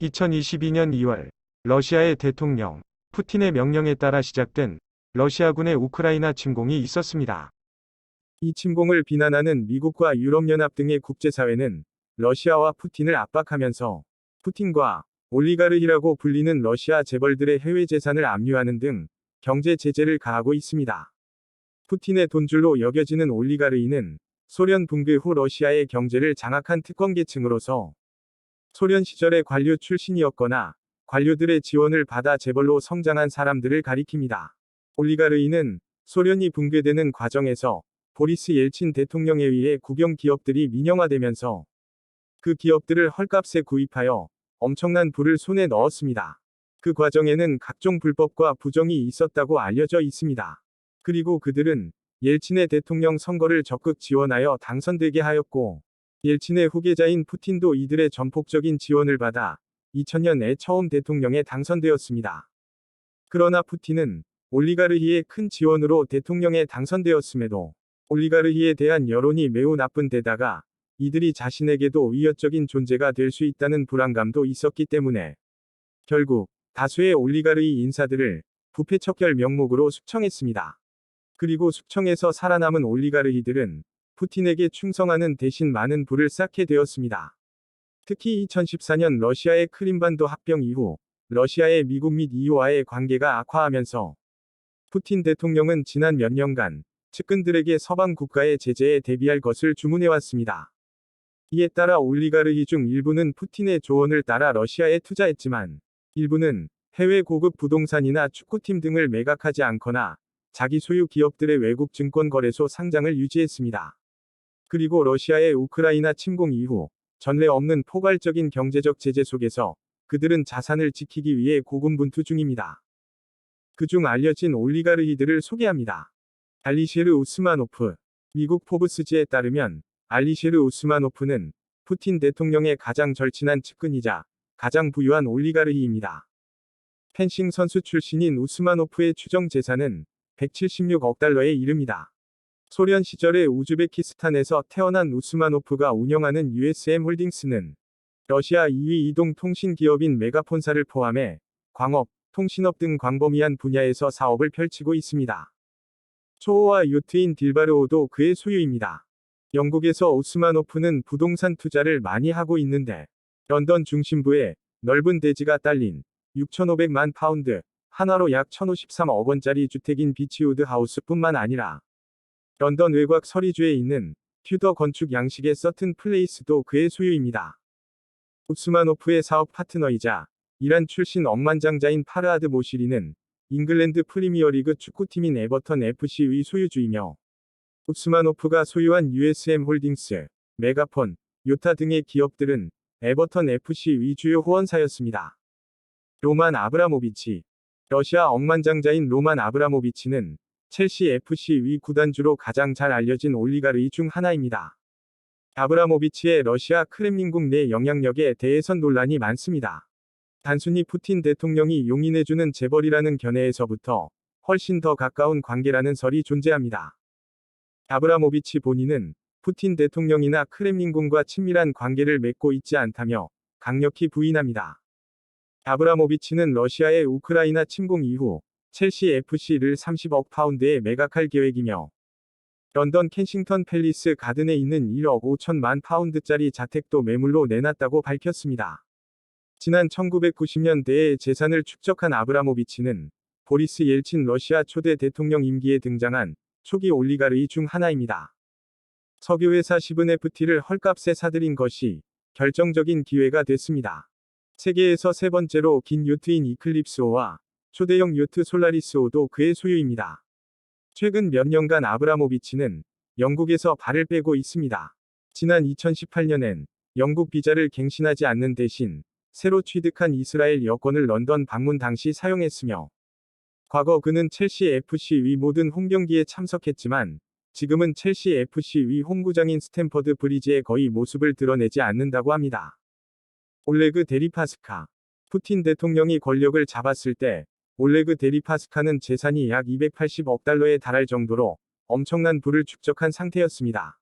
2022년 2월 러시아의 대통령 푸틴의 명령에 따라 시작된 러시아군의 우크라이나 침공이 있었습니다. 이 침공을 비난하는 미국과 유럽연합 등의 국제사회는 러시아와 푸틴을 압박하면서 푸틴과 올리가르히라고 불리는 러시아 재벌들의 해외 재산을 압류하는 등 경제 제재를 가하고 있습니다. 푸틴의 돈줄로 여겨지는 올리가르히는 소련 붕괴 후 러시아의 경제를 장악한 특권계층으로서 소련 시절의 관료 출신이었거나 관료들의 지원을 받아 재벌로 성장한 사람들을 가리킵니다. 올리가르히는 소련이 붕괴되는 과정에서 보리스 옐친 대통령에 의해 국영 기업들이 민영화되면서 그 기업들을 헐값에 구입하여 엄청난 부를 손에 넣었습니다. 그 과정에는 각종 불법과 부정이 있었다고 알려져 있습니다. 그리고 그들은 옐친의 대통령 선거를 적극 지원하여 당선되게 하였고, 옐친의 후계자인 푸틴도 이들의 전폭적인 지원을 받아 2000년에 처음 대통령에 당선되었습니다. 그러나 푸틴은 올리가르히의 큰 지원으로 대통령에 당선되었음에도 올리가르히에 대한 여론이 매우 나쁜 데다가 이들이 자신에게도 위협적인 존재가 될 수 있다는 불안감도 있었기 때문에 결국 다수의 올리가르히 인사들을 부패 척결 명목으로 숙청했습니다. 그리고 숙청에서 살아남은 올리가르히들은 푸틴에게 충성하는 대신 많은 부를 쌓게 되었습니다. 특히 2014년 러시아의 크림반도 합병 이후 러시아의 미국 및 EU와의 관계가 악화하면서 푸틴 대통령은 지난 몇 년간 측근들에게 서방 국가의 제재에 대비할 것을 주문해왔습니다. 이에 따라 올리가르히 중 일부는 푸틴의 조언을 따라 러시아에 투자했지만 일부는 해외 고급 부동산이나 축구팀 등을 매각하지 않거나 자기 소유 기업들의 외국 증권거래소 상장을 유지했습니다. 그리고 러시아의 우크라이나 침공 이후 전례 없는 포괄적인 경제적 제재 속에서 그들은 자산을 지키기 위해 고군분투 중입니다. 그중 알려진 올리가르히들을 소개합니다. 알리셰르 우스마노프. 미국 포브스지에 따르면 알리셰르 우스마노프는 푸틴 대통령의 가장 절친한 측근이자 가장 부유한 올리가르히입니다. 펜싱 선수 출신인 우스마노프의 추정 재산은 176억 달러에 이릅니다. 소련 시절에 우즈베키스탄에서 태어난 우스마노프가 운영하는 USM 홀딩스는 러시아 2위 이동 통신 기업인 메가폰사를 포함해 광업, 통신업 등 광범위한 분야에서 사업을 펼치고 있습니다. 초호화 요트인 딜바르호도 그의 소유입니다. 영국에서 우스마노프는 부동산 투자를 많이 하고 있는데 런던 중심부에 넓은 대지가 딸린 6,500만 파운드, 하나로 약 1,053억 원짜리 주택인 비치우드 하우스뿐만 아니라 런던 외곽 서리주에 있는 튜더 건축 양식의 서튼 플레이스도 그의 소유입니다. 우스마노프의 사업 파트너이자 이란 출신 억만장자인 파르하드 모시리는 잉글랜드 프리미어리그 축구팀인 에버턴 FC의 소유주이며 우스마노프가 소유한 USM 홀딩스, 메가폰, 요타 등의 기업들은 에버턴 FC의 주요 후원사였습니다. 로만 아브라모비치. 러시아 억만장자인 로만 아브라모비치는 첼시 FC의 구단주로 가장 잘 알려진 올리가르히 중 하나입니다. 아브라모비치의 러시아 크렘린궁 내 영향력에 대해선 논란이 많습니다. 단순히 푸틴 대통령이 용인해주는 재벌이라는 견해에서부터 훨씬 더 가까운 관계라는 설이 존재합니다. 아브라모비치 본인은 푸틴 대통령이나 크렘린궁과 친밀한 관계를 맺고 있지 않다며 강력히 부인합니다. 아브라모비치는 러시아의 우크라이나 침공 이후 첼시 FC를 30억 파운드에 매각할 계획이며 런던 켄싱턴 팰리스 가든에 있는 1억 5천만 파운드짜리 자택도 매물로 내놨다고 밝혔습니다. 지난 1990년대에 재산을 축적한 아브라모비치는 보리스 옐친 러시아 초대 대통령 임기에 등장한 초기 올리가르히 중 하나입니다. 석유회사 시브네프티를 헐값에 사들인 것이 결정적인 기회가 됐습니다. 세계에서 세 번째로 긴 요트인 이클립스호와 초대형 요트 솔라리스호도 그의 소유입니다. 최근 몇 년간 아브라모비치는 영국에서 발을 빼고 있습니다. 지난 2018년엔 영국 비자를 갱신하지 않는 대신 새로 취득한 이스라엘 여권을 런던 방문 당시 사용했으며 과거 그는 첼시 FC의 모든 홈경기에 참석했지만 지금은 첼시 FC의 홈구장인 스탬퍼드 브리지에 거의 모습을 드러내지 않는다고 합니다. 올레그 데리파스카. 푸틴 대통령이 권력을 잡았을 때 올레그 데리파스카는 재산이 약 280억 달러에 달할 정도로 엄청난 부를 축적한 상태였습니다.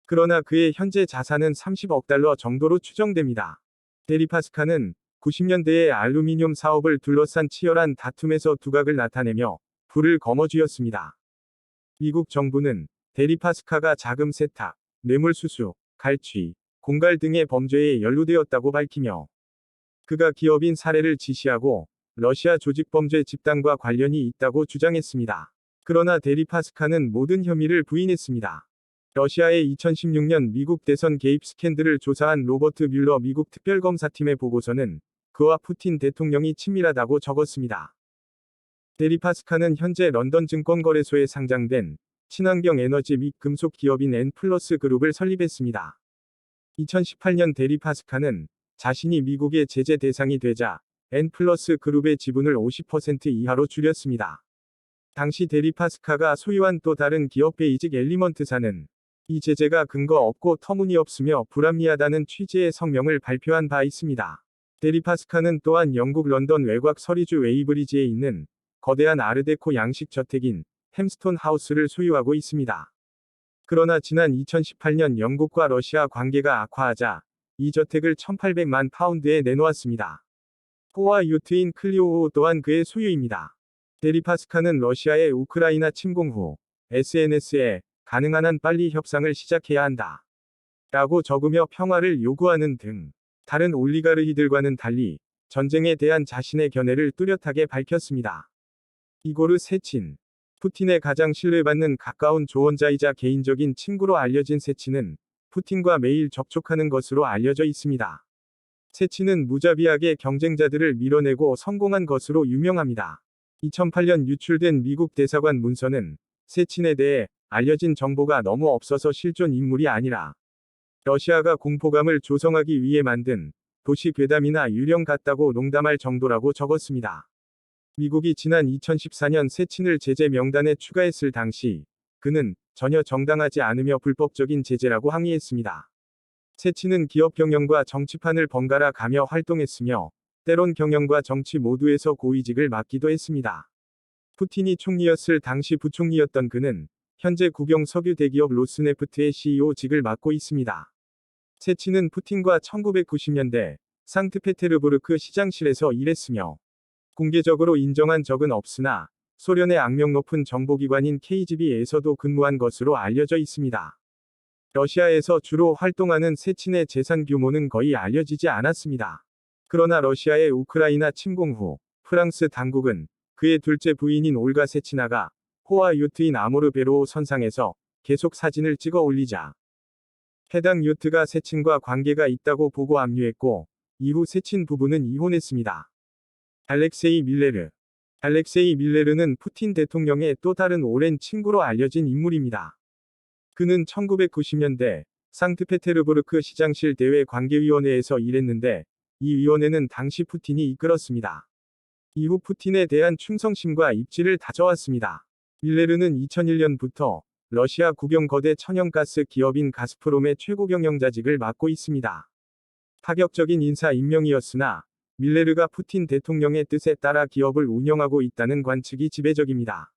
그러나 그의 현재 자산은 30억 달러 정도로 추정됩니다. 데리파스카는 90년대의 알루미늄 사업을 둘러싼 치열한 다툼에서 두각을 나타내며 불을 거머쥐었습니다. 미국 정부는 데리파스카가 자금 세탁, 뇌물수수, 갈취, 공갈 등의 범죄에 연루되었다고 밝히며 그가 기업인 사례를 지시하고 러시아 조직범죄 집단과 관련이 있다고 주장했습니다. 그러나 데리파스카는 모든 혐의를 부인했습니다. 러시아의 2016년 미국 대선 개입 스캔들을 조사한 로버트 뮬러 미국 특별검사팀의 보고서는 그와 푸틴 대통령이 친밀하다고 적었습니다. 데리파스카는 현재 런던 증권거래소에 상장된 친환경 에너지 및 금속 기업인 N+ 그룹을 설립했습니다. 2018년 데리파스카는 자신이 미국의 제재 대상이 되자 N+ 그룹의 지분을 50% 이하로 줄였습니다. 당시 데리파스카가 소유한 또 다른 기업 베이직 엘리먼트사는 이 제재가 근거 없고 터무니없으며 불합리하다는 취지의 성명을 발표한 바 있습니다. 데리파스카는 또한 영국 런던 외곽 서리주 웨이브리지에 있는 거대한 아르데코 양식 저택인 햄스톤 하우스를 소유하고 있습니다. 그러나 지난 2018년 영국과 러시아 관계가 악화하자 이 저택을 1,800만 파운드에 내놓았습니다. 호화 요트인 클리오호 또한 그의 소유입니다. 데리파스카는 러시아의 우크라이나 침공 후 SNS에 가능한 한 빨리 협상을 시작해야 한다 라고 적으며 평화를 요구하는 등 다른 올리가르히들과는 달리 전쟁에 대한 자신의 견해를 뚜렷하게 밝혔습니다. 이고르 세친. 푸틴의 가장 신뢰받는 가까운 조언자이자 개인적인 친구로 알려진 세친은 푸틴과 매일 접촉하는 것으로 알려져 있습니다. 세친은 무자비하게 경쟁자들을 밀어내고 성공한 것으로 유명합니다. 2008년 유출된 미국 대사관 문서는 세친에 대해 알려진 정보가 너무 없어서 실존 인물이 아니라 러시아가 공포감을 조성하기 위해 만든 도시 괴담이나 유령 같다고 농담할 정도라고 적었습니다. 미국이 지난 2014년 세친을 제재 명단에 추가했을 당시 그는 전혀 정당하지 않으며 불법적인 제재라고 항의했습니다. 세친은 기업 경영과 정치판을 번갈아 가며 활동했으며 때론 경영과 정치 모두에서 고위직을 맡기도 했습니다. 푸틴이 총리였을 당시 부총리였던 그는 현재 국영 석유 대기업 로스네프트의 CEO직을 맡고 있습니다. 세친은 푸틴과 1990년대 상트페테르부르크 시장실에서 일했으며 공개적으로 인정한 적은 없으나 소련의 악명 높은 정보기관인 KGB에서도 근무한 것으로 알려져 있습니다. 러시아에서 주로 활동하는 세친의 재산 규모는 거의 알려지지 않았습니다. 그러나 러시아의 우크라이나 침공 후 프랑스 당국은 그의 둘째 부인인 올가 세치나가 호화 요트인 아모르 베로우 선상에서 계속 사진을 찍어 올리자 해당 요트가 세친과 관계가 있다고 보고 압류했고 이후 세친 부부는 이혼했습니다. 알렉세이 밀레르. 알렉세이 밀레르는 푸틴 대통령의 또 다른 오랜 친구로 알려진 인물입니다. 그는 1990년대 상트페테르부르크 시장실 대외 관계위원회에서 일했는데 이 위원회는 당시 푸틴이 이끌었습니다. 이후 푸틴에 대한 충성심과 입지를 다져왔습니다. 밀레르는 2001년부터 러시아 국영 거대 천연가스 기업인 가스프롬의 최고 경영자직을 맡고 있습니다. 파격적인 인사 임명이었으나 밀레르가 푸틴 대통령의 뜻에 따라 기업을 운영하고 있다는 관측이 지배적입니다.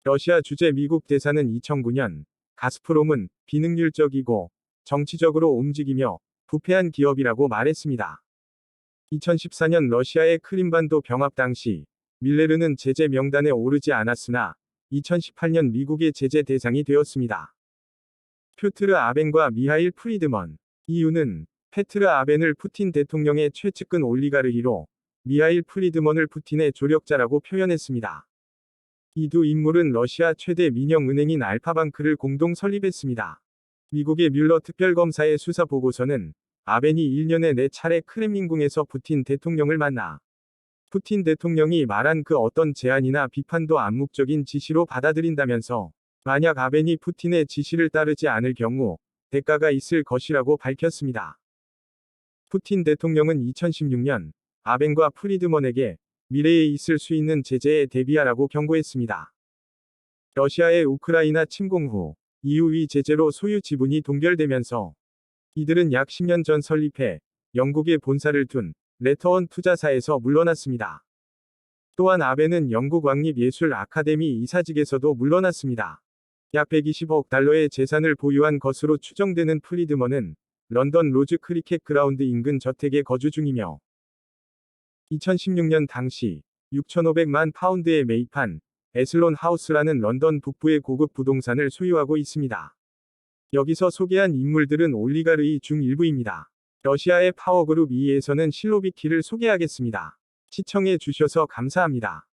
러시아 주재 미국 대사는 2009년 가스프롬은 비능률적이고 정치적으로 움직이며 부패한 기업이라고 말했습니다. 2014년 러시아의 크림반도 병합 당시 밀레르는 제재 명단에 오르지 않았으나 2018년 미국의 제재 대상이 되었습니다. 퓨트르 아벤과 미하일 프리드먼. 이유는 페트르 아벤을 푸틴 대통령의 최측근 올리가르히로 미하일 프리드먼을 푸틴의 조력자라고 표현했습니다. 이 두 인물은 러시아 최대 민영은행인 알파방크를 공동 설립했습니다. 미국의 뮬러 특별검사의 수사 보고서는 아벤이 1년에 4차례 크렘린궁에서 푸틴 대통령을 만나 푸틴 대통령이 말한 그 어떤 제안이나 비판도 암묵적인 지시로 받아들인다면서 만약 아벤이 푸틴의 지시를 따르지 않을 경우 대가가 있을 것이라고 밝혔습니다. 푸틴 대통령은 2016년 아벤과 프리드먼에게 미래에 있을 수 있는 제재에 대비하라고 경고했습니다. 러시아의 우크라이나 침공 후 이후 이 제재로 소유 지분이 동결되면서 이들은 약 10년 전 설립해 영국에 본사를 둔 레터원 투자사에서 물러났습니다. 또한 아벤은 영국 왕립예술 아카데미 이사직에서도 물러났습니다. 약 120억 달러의 재산을 보유한 것으로 추정되는 프리드먼은 런던 로즈 크리켓 그라운드 인근 저택에 거주 중이며 2016년 당시 6,500만 파운드에 매입한 에슬론 하우스라는 런던 북부의 고급 부동산을 소유하고 있습니다. 여기서 소개한 인물들은 올리가르이 중 일부입니다. 러시아의 파워그룹 2에서는 실로비키를 소개하겠습니다. 시청해 주셔서 감사합니다.